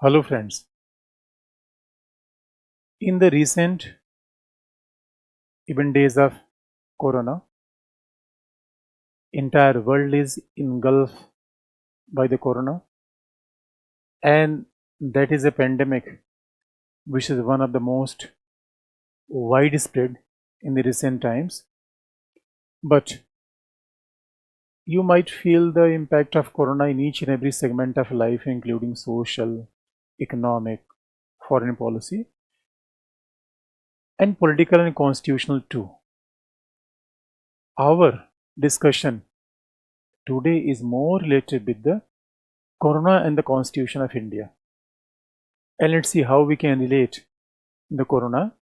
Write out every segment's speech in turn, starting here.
Hello friends. In the recent even days of corona, entire world is engulfed by the corona, and that is a pandemic which is one of the most widespread in the recent times. But you might feel the impact of corona in each and every segment of life, including social, economic, foreign policy, and political and constitutional too. Our discussion today is more related with the corona and the Constitution of India. And let's see how we can relate the corona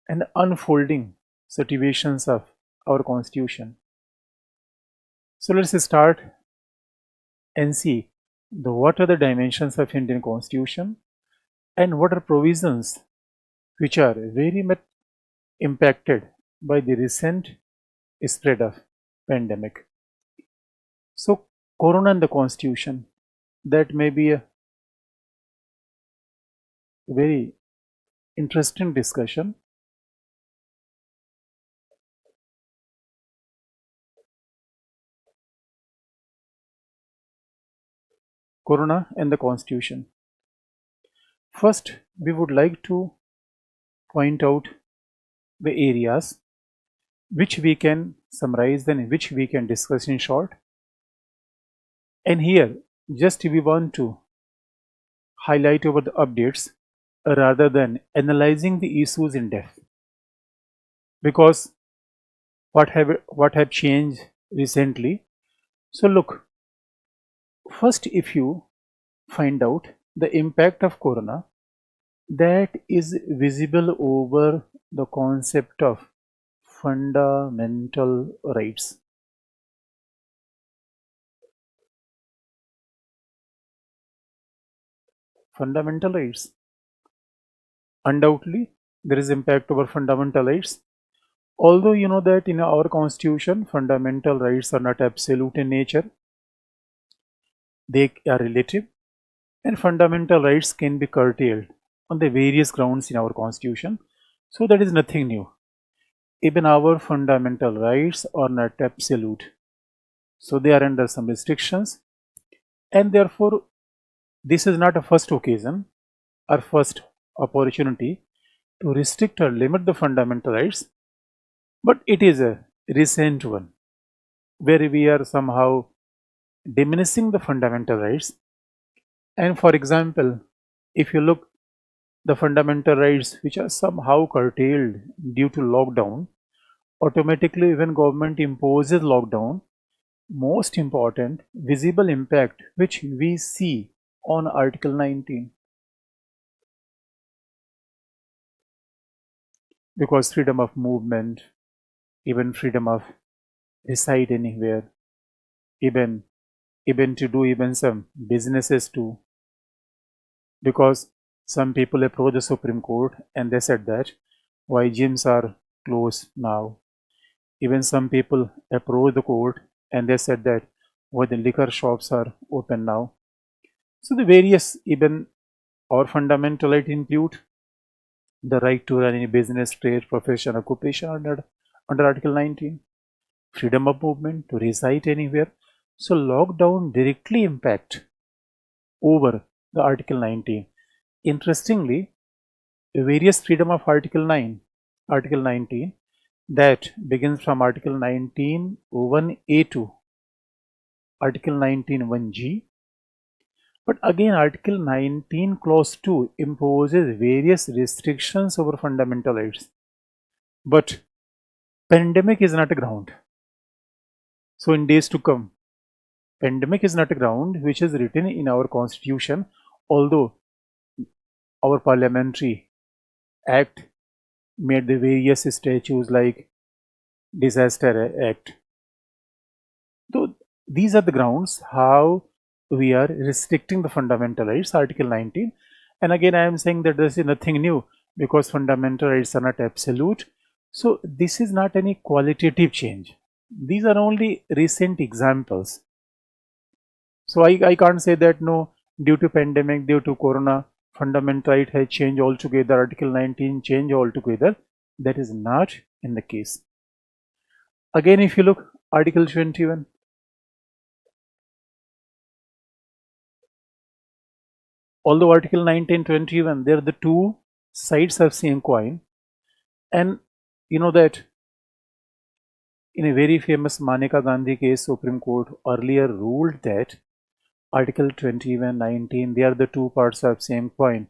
and the unfolding situations of our Constitution. So let's start and see what are the dimensions of Indian Constitution and what are provisions which are very much impacted by the recent spread of pandemic. So corona and the Constitution, that may be a very interesting discussion. Corona and the Constitution. First, we would like to point out the areas which we can summarize and which we can discuss in short. And here, just we want to highlight over the updates rather than analyzing the issues in depth. Because what have changed recently. So look, first if you find out the impact of corona, that is visible over the concept of fundamental rights. Fundamental rights. Undoubtedly, there is impact over fundamental rights. Although you know that in our constitution, fundamental rights are not absolute in nature. They are relative, and fundamental rights can be curtailed on the various grounds in our constitution. So that is nothing new. Even our fundamental rights are not absolute. So they are under some restrictions, and therefore this is not a first occasion or first opportunity to restrict or limit the fundamental rights, but it is a recent one where we are somehow diminishing the fundamental rights. And for example, if you look the fundamental rights which are somehow curtailed due to lockdown, automatically when government imposes lockdown, most important visible impact which we see on Article 19, because freedom of movement, even freedom of reside anywhere, even to do even some businesses too, because some people approach the Supreme Court and they said that why gyms are closed now. Even some people approach the court and they said that why the liquor shops are open now. So the various even our fundamental right include the right to run any business, trade, profession, occupation under Article 19, freedom of movement to reside anywhere. So lockdown directly impact over the Article 19. Interestingly, various freedom of Article 19 that begins from Article 19 1A to Article 19 1G. But again, Article 19 Clause 2 imposes various restrictions over fundamental rights. But pandemic is not a ground. So in days to come, pandemic is not a ground which is written in our constitution, although our parliamentary act made the various statutes like disaster act. So these are the grounds how we are restricting the fundamental rights, Article 19. And again, I am saying that this is nothing new because fundamental rights are not absolute. So this is not any qualitative change. These are only recent examples. So I can't say that no, due to pandemic, due to corona, fundamental right has changed altogether, Article 19 changed altogether. That is not in the case. Again, if you look Article 21, although Article 19, 21, they are the two sides of same coin, and you know that in a very famous Maneka Gandhi case, Supreme Court earlier ruled that Article 21, 19, they are the two parts of same coin.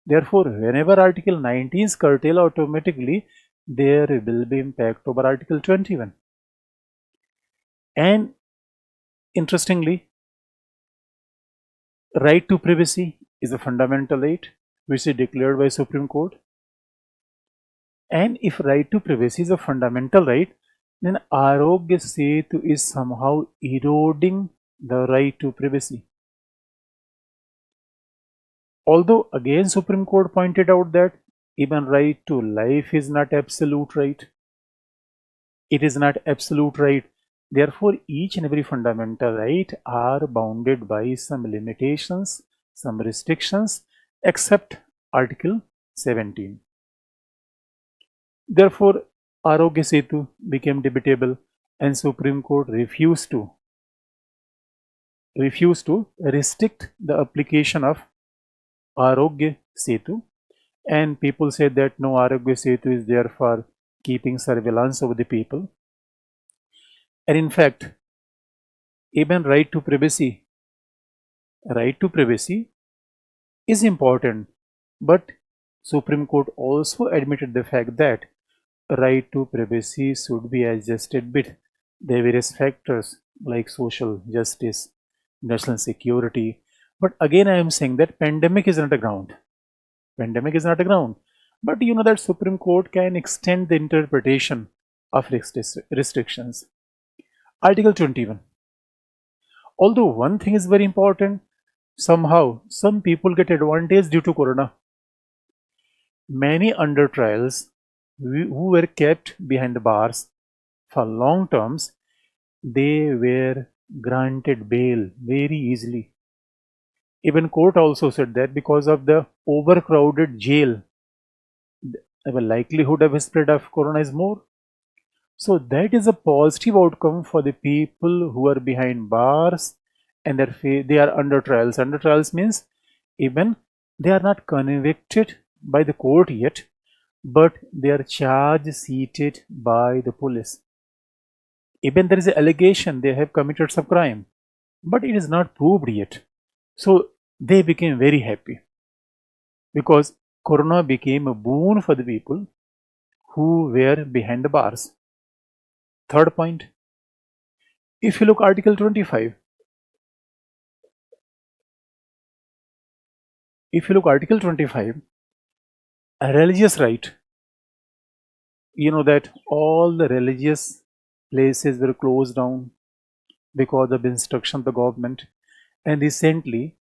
Therefore, whenever Article 19 is curtailed, automatically there will be impact over Article 21. And interestingly, right to privacy is a fundamental right which is declared by Supreme Court. And if right to privacy is a fundamental right, then Arogya Setu is somehow eroding the right to privacy. Although again Supreme Court pointed out that even right to life is not absolute right. It is not absolute right. Therefore, each and every fundamental right are bounded by some limitations, some restrictions, except Article 17. Therefore, Arogya Setu became debatable and Supreme Court refused to restrict the application of Arogya Setu, and people said that no, Arogya Setu is there for keeping surveillance over the people. And in fact, even right to privacy is important, but Supreme Court also admitted the fact that right to privacy should be adjusted with the various factors like social justice, national security. But again, I am saying that pandemic is not a ground. Pandemic is not a ground. But you know that Supreme Court can extend the interpretation of restrictions. Article 21. Although one thing is very important, somehow some people get advantage due to corona. Many under trials who were kept behind the bars for long terms, they were granted bail very easily. Even court also said that because of the overcrowded jail, the likelihood of a spread of corona is more. So that is a positive outcome for the people who are behind bars and they are under trials. Under trials means even they are not convicted by the court yet, but they are charge seated by the police. Even there is an allegation they have committed some crime, but it is not proved yet. So they became very happy because corona became a boon for the people who were behind the bars. Third point, if you look Article 25, a religious right, you know that all the religious places were closed down because of instruction of the government, and recently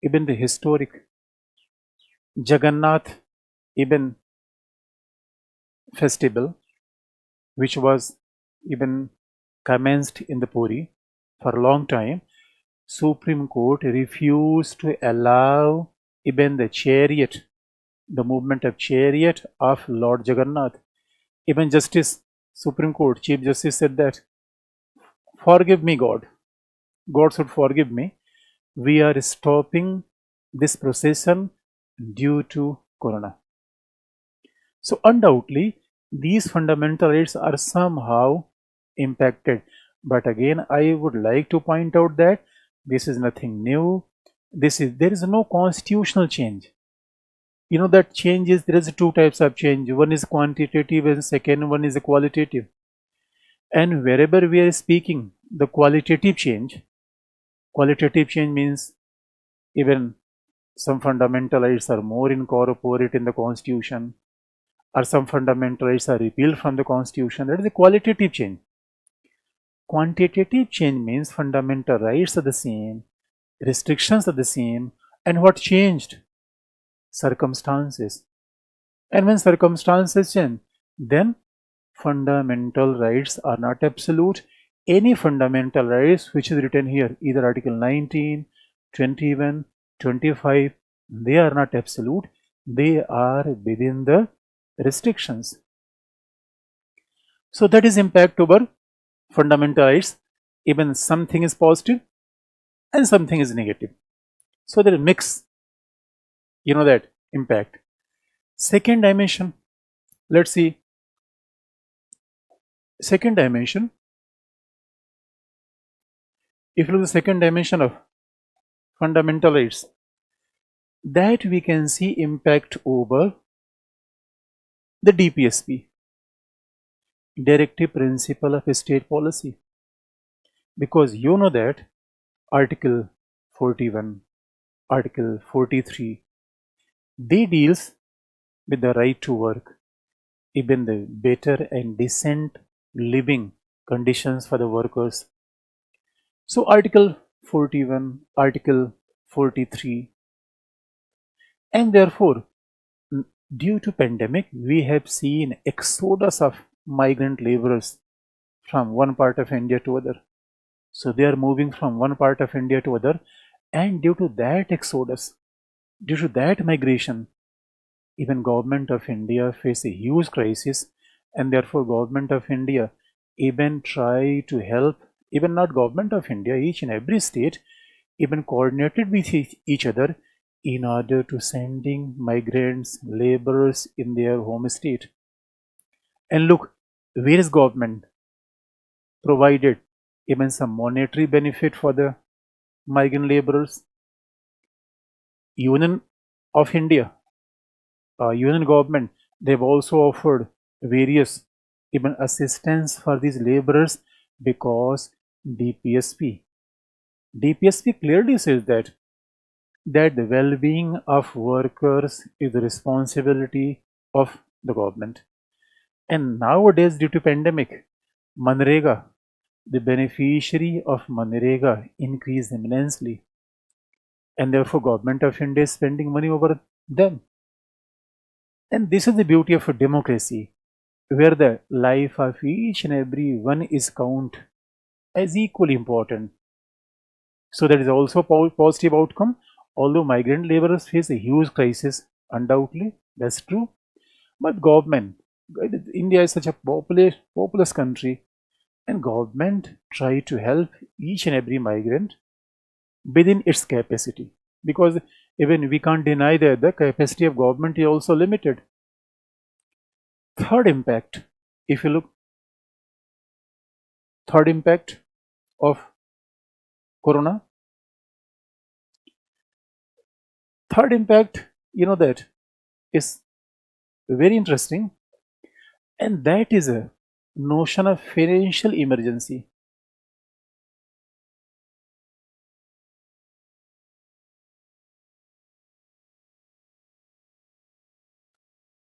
even the historic Jagannath even festival, which was even commenced in the Puri for a long time, Supreme Court refused to allow even the chariot, the movement of chariot of Lord Jagannath. Even Supreme Court Chief Justice said that, forgive me God, God should forgive me, we are stopping this procession due to corona. So undoubtedly, these fundamental rights are somehow impacted. But again, I would like to point out that this is nothing new. There is no constitutional change. You know that change is, there is two types of change. One is quantitative and second one is qualitative. And wherever we are speaking, the qualitative change means even some fundamental rights are more incorporated in the constitution, or some fundamental rights are repealed from the constitution. That is a qualitative change. Quantitative change means fundamental rights are the same, restrictions are the same, and what changed? Circumstances. And when circumstances change, then fundamental rights are not absolute. Any fundamental rights which is written here, either Article 19, 21, 25, They are not absolute. They are within the restrictions. So that is impact over fundamental rights. Even something is positive and something is negative. So there is mix, that impact. Second dimension, let's see. Second dimension, if you look at the second dimension of fundamental rights, that we can see impact over the DPSP, Directive Principle of State Policy, because you know that Article 41, Article 43, they deals with the right to work, even the better and decent living conditions for the workers. So Article 41, Article 43, and therefore due to pandemic we have seen exodus of migrant laborers from one part of India to other. So they are moving from one part of India to other, and due to that exodus, due to that migration, even government of India face a huge crisis, and therefore government of India even try to help, even not government of India, each and every state even coordinated with each other in order to sending migrants, laborers in their home state. And look, where is government provided even some monetary benefit for the migrant laborers? Union of India, Union government, they've also offered various even assistance for these laborers, because DPSP clearly says that the well-being of workers is the responsibility of the government. And nowadays, due to pandemic, Manrega, the beneficiary of Manrega increased immensely, and therefore government of India is spending money over them. And this is the beauty of a democracy, where the life of each and every one is count as equally important. So that is also a positive outcome. Although migrant laborers face a huge crisis, undoubtedly, that's true. But government, India is such a populous country, and government try to help each and every migrant within its capacity, because even we can't deny that the capacity of government is also limited. Third impact, if you look, third impact of corona, third impact, that is very interesting, and that is a notion of financial emergency.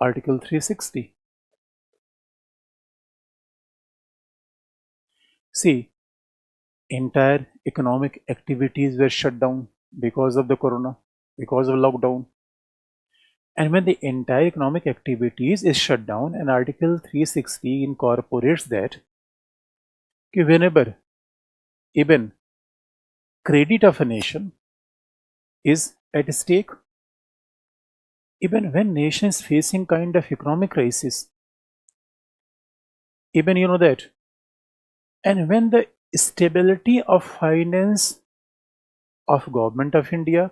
Article 360. See, entire economic activities were shut down because of the corona, because of lockdown. And when the entire economic activities is shut down, and Article 360 incorporates that whenever even credit of a nation is at stake, even when nation is facing kind of economic crisis, even that, and when the stability of finance of government of India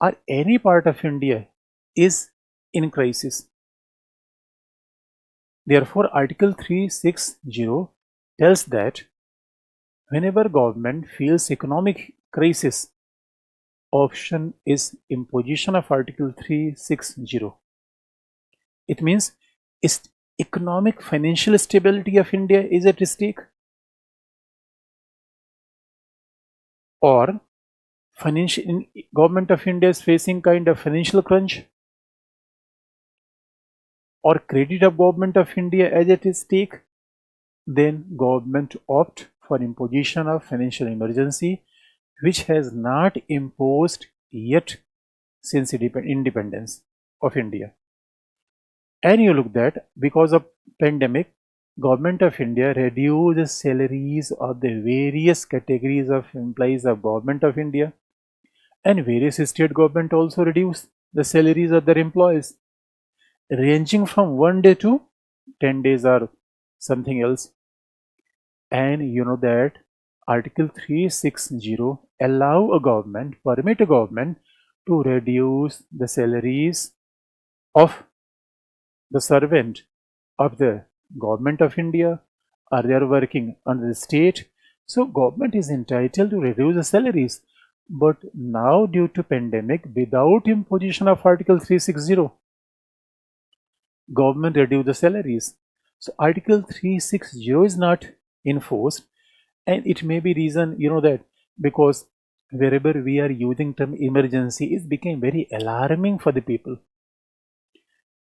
or any part of India is in crisis. Therefore, Article 360 tells that whenever government feels economic crisis, option is imposition of Article 360. It means economic financial stability of India is at stake, or government of India is facing kind of financial crunch, or credit of government of India as at stake, then government opt for imposition of financial emergency, which has not imposed yet since independence of India. And you look that because of pandemic, government of India reduced salaries of the various categories of employees of government of India, and various state government also reduced the salaries of their employees, ranging from 1 day to 10 days or something else. And you know that Article 360 permit a government to reduce the salaries of the servant of the government of India, or they are working under the state. So government is entitled to reduce the salaries. But now due to pandemic, without imposition of Article 360, government reduce the salaries. So Article 360 is not enforced, and it may be reason, that because wherever we are using term emergency, it became very alarming for the people.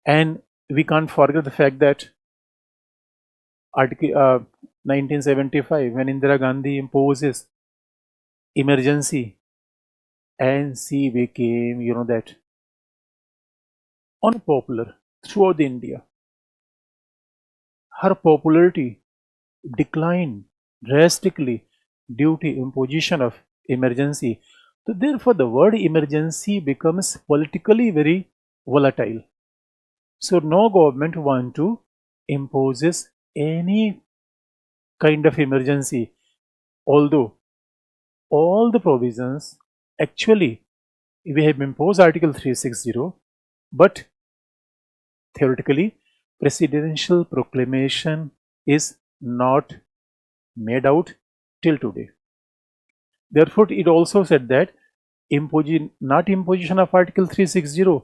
And we can't forget the fact that Article 1975, when Indira Gandhi imposes emergency, and she became, that unpopular throughout India. Her popularity declined drastically due to imposition of emergency. So therefore, the word emergency becomes politically very volatile. So no government want to imposes any kind of emergency, although all the provisions actually we have imposed Article 360, but theoretically presidential proclamation is not made out till today. Therefore, it also said that imposition of Article 360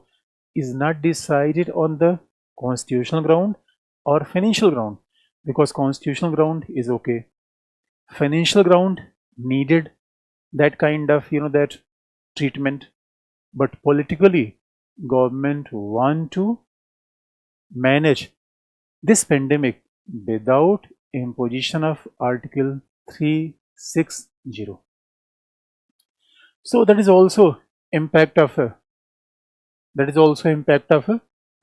is not decided on the constitutional ground or financial ground, because constitutional ground is okay. Financial ground needed that kind of that treatment, but politically government want to manage this pandemic without imposition of Article 360. So that is also impact of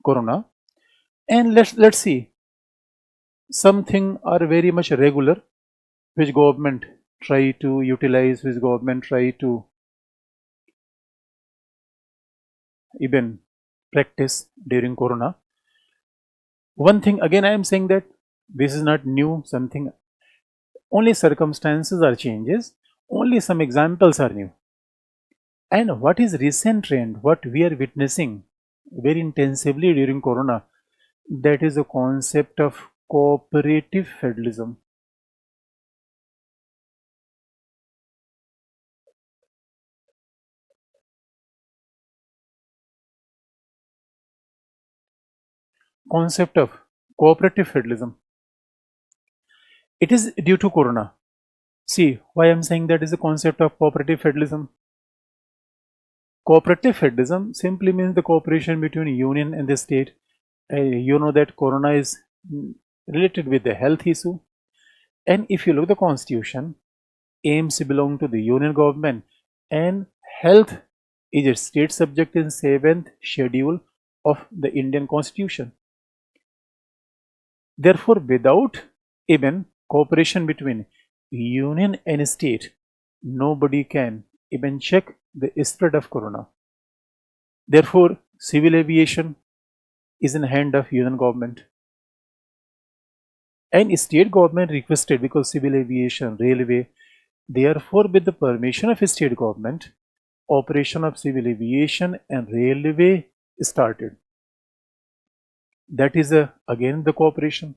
corona. And let's see something are very much regular which government try to utilize, which government try to even practice during corona. One thing again, I am saying that this is not new, something only circumstances are changes, only some examples are new. And what is recent trend, what we are witnessing very intensively during corona, that is the concept of cooperative federalism. Concept of cooperative federalism. It is due to corona. See why I am saying that is the concept of cooperative federalism. Cooperative federalism simply means the cooperation between union and the state. You know that corona is related with the health issue, and if you look at the constitution, aims belong to the union government, and health is a state subject in 7th schedule of the Indian constitution. Therefore, without even cooperation between union and state, nobody can even check the spread of corona. Therefore, civil aviation is in hand of union government, and state government requested, because civil aviation, railway, therefore with the permission of state government, operation of civil aviation and railway started. That is again the cooperation,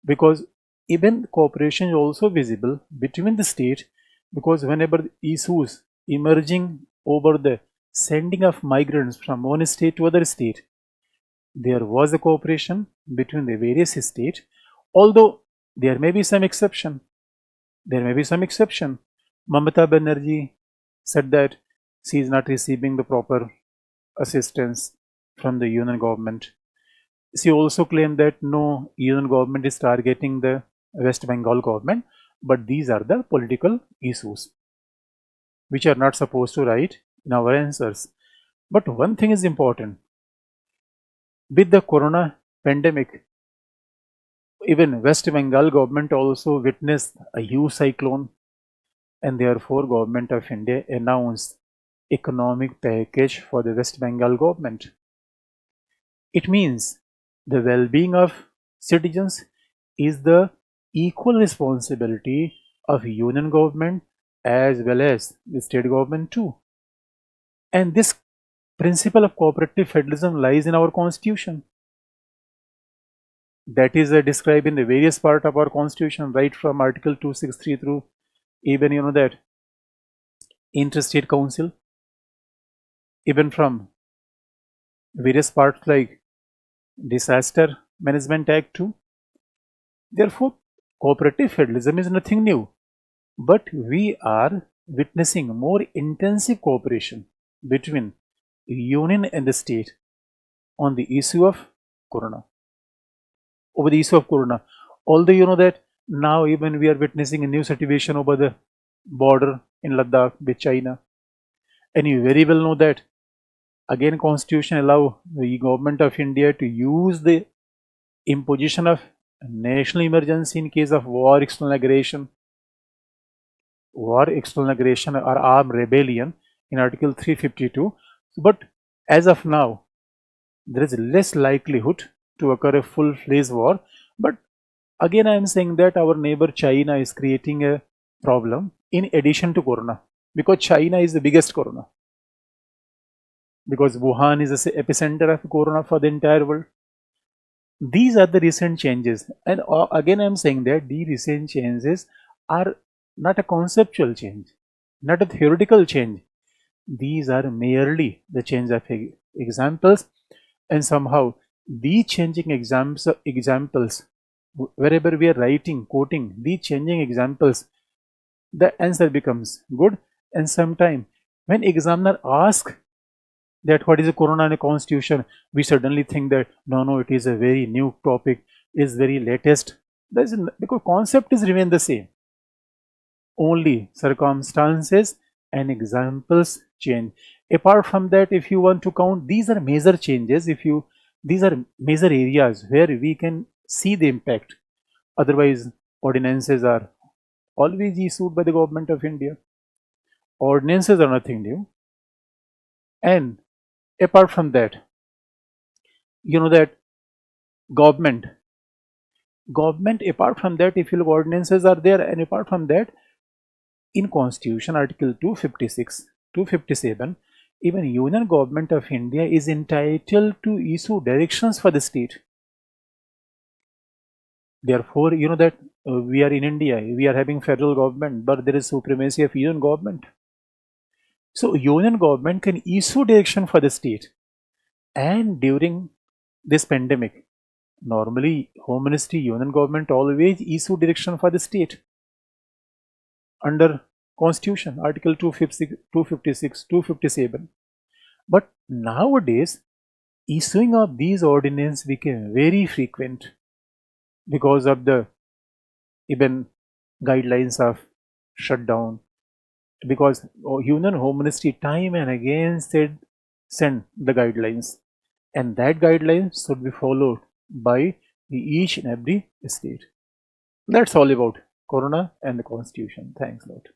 because even cooperation is also visible between the state, because whenever issues emerging over the sending of migrants from one state to other state, there was a cooperation between the various states, although there may be some exception. Mamata Banerjee said that she is not receiving the proper assistance from the union government. She also claimed that no, union government is targeting the West Bengal government, but these are the political issues which are not supposed to write in our answers. But one thing is important. With the corona pandemic, even West Bengal government also witnessed a huge cyclone, and therefore government of India announced economic package for the West Bengal government. It means the well-being of citizens is the equal responsibility of union government as well as the state government too. And this principle of cooperative federalism lies in our constitution. That is described in the various part of our constitution, right from Article 263 through even that interstate council, even from various parts like Disaster Management Act too. Therefore, cooperative federalism is nothing new, but we are witnessing more intensive cooperation between union and the state on the issue of corona. Over the issue of corona, although that now even we are witnessing a new situation over the border in Ladakh with China, and you very well know that again constitution allow the government of India to use the imposition of national emergency in case of war, external aggression or armed rebellion in Article 352. But as of now, there is less likelihood to occur a full-fledged war. But again, I am saying that our neighbor China is creating a problem in addition to corona, because China is the biggest corona. Because Wuhan is the epicenter of corona for the entire world. These are the recent changes, and again I am saying that the recent changes are not a conceptual change, not a theoretical change. These are merely the change of examples, and somehow these changing examples, wherever we are writing, quoting these changing examples, the answer becomes good. And sometime when examiner asks that what is a corona in a constitution, we suddenly think that no, it is a very new topic, is very latest. Because concept is remain the same, only circumstances and examples change. Apart from that, if you want to count, these are major changes. These are major areas where we can see the impact. Otherwise, ordinances are always issued by the government of India. Ordinances are nothing new. And apart from that, that government, apart from that, if you look, ordinances are there, and apart from that, in Constitution, Article 256, 257, even Union Government of India is entitled to issue directions for the state. Therefore, that we are in India, we are having federal government, but there is supremacy of union government. So union government can issue direction for the state. And during this pandemic, normally Home Ministry, union government always issue direction for the state under Constitution, Article 256, 257. But nowadays, issuing of these ordinances became very frequent because of the even guidelines of shutdown. Because Union Home Ministry time and again send the guidelines, and that guidelines should be followed by each and every state. That's all about corona and the constitution. Thanks a lot.